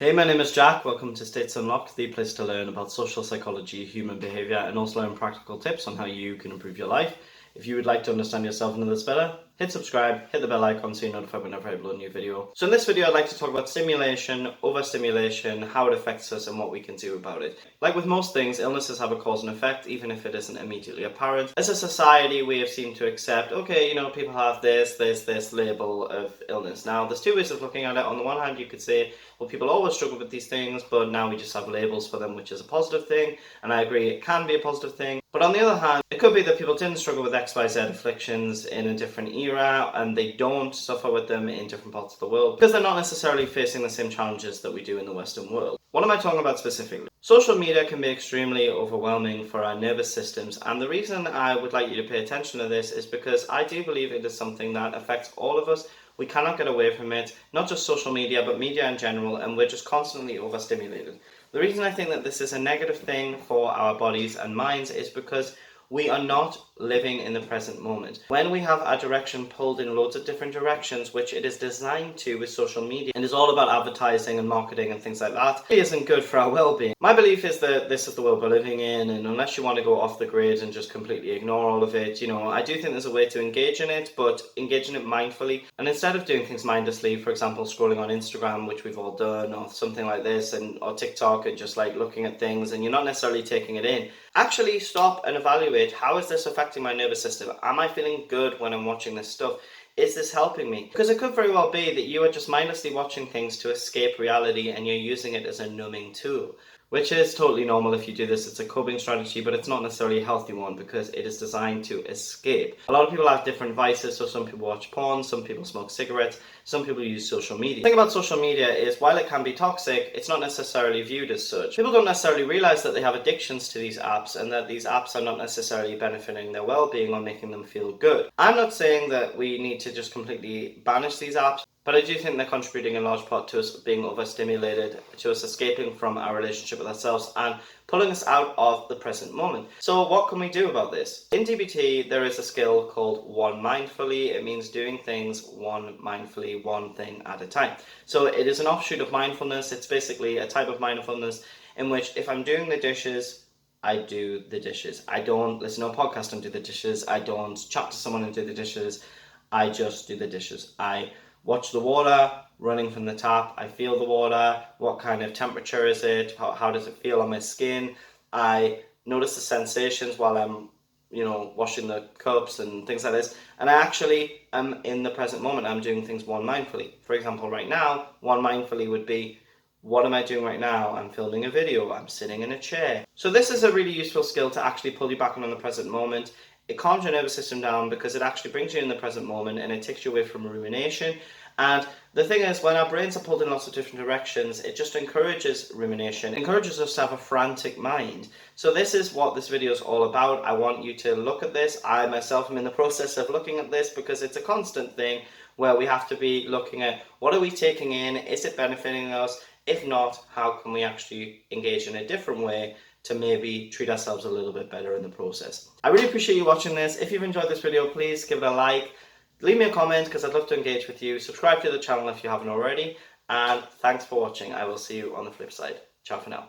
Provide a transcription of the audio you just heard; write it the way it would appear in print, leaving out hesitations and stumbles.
Hey, my name is Jack. Welcome to States Unlocked, the place to learn about social psychology, human behavior, and also learn practical tips on how you can improve your life. If you would like to understand yourself and others better, hit subscribe, hit the bell icon so you're notified whenever I upload a new video. So in this video, I'd like to talk about stimulation, overstimulation, how it affects us, and what we can do about it. Like with most things, illnesses have a cause and effect, even if it isn't immediately apparent. As a society, we have seemed to accept, okay, people have this label of illness. Now, there's two ways of looking at it. On the one hand, you could say, well, people always struggle with these things, but now we just have labels for them, which is a positive thing. And I agree, it can be a positive thing. But on the other hand, it could be that people didn't struggle with XYZ afflictions in a different era, and they don't suffer with them in different parts of the world because they're not necessarily facing the same challenges that we do in the Western world. What am I talking about specifically? Social media can be extremely overwhelming for our nervous systems, and the reason I would like you to pay attention to this is because I do believe it is something that affects all of us. We cannot get away from it, not just social media, but media in general, and we're just constantly overstimulated. The reason I think that this is a negative thing for our bodies and minds is because we are not living in the present moment. When we have our direction pulled in loads of different directions, which it is designed to with social media, and is all about advertising and marketing and things like that, it isn't good for our well-being. My belief is that this is the world we're living in, and unless you want to go off the grid and just completely ignore all of it, I do think there's a way to engage in it, but engage in it mindfully. And instead of doing things mindlessly, for example, scrolling on Instagram, which we've all done, or something like this, or TikTok, and just like looking at things, and you're not necessarily taking it in, actually stop and evaluate, how is this affecting my nervous system? Am I feeling good when I'm watching this stuff? Is this helping me? Because it could very well be that you are just mindlessly watching things to escape reality and you're using it as a numbing tool, which is totally normal if you do this. It's a coping strategy, but it's not necessarily a healthy one because it is designed to escape. A lot of people have different vices, so some people watch porn, some people smoke cigarettes, some people use social media. The thing about social media is, while it can be toxic, it's not necessarily viewed as such. People don't necessarily realize that they have addictions to these apps and that these apps are not necessarily benefiting their well-being or making them feel good. I'm not saying that we need to just completely banish these apps, but I do think they're contributing in large part to us being overstimulated, to us escaping from our relationship with ourselves and pulling us out of the present moment. So what can we do about this? In DBT, there is a skill called one mindfully. It means doing things one mindfully, one thing at a time. So it is an offshoot of mindfulness. It's basically a type of mindfulness in which if I'm doing the dishes, I do the dishes. I don't listen to a podcast and do the dishes. I don't chat to someone and do the dishes. I just do the dishes. I watch the water running from the tap. I feel the water. What kind of temperature is it? How does it feel on my skin? I notice the sensations while I'm, washing the cups and things like this. And I actually am in the present moment. I'm doing things one mindfully. For example, right now, one mindfully would be, what am I doing right now? I'm filming a video. I'm sitting in a chair. So this is a really useful skill to actually pull you back on the present moment. It calms your nervous system down because it actually brings you in the present moment and it takes you away from rumination. And the thing is, when our brains are pulled in lots of different directions, it just encourages rumination, encourages us to have a frantic mind. So this is what this video is all about. I want you to look at this. I myself am in the process of looking at this because it's a constant thing where we have to be looking at, what are we taking in? Is it benefiting us? If not, how can we actually engage in a different way to maybe treat ourselves a little bit better in the process? I really appreciate you watching this. If you've enjoyed this video, please give it a like. Leave me a comment because I'd love to engage with you. Subscribe to the channel if you haven't already. And thanks for watching. I will see you on the flip side. Ciao for now.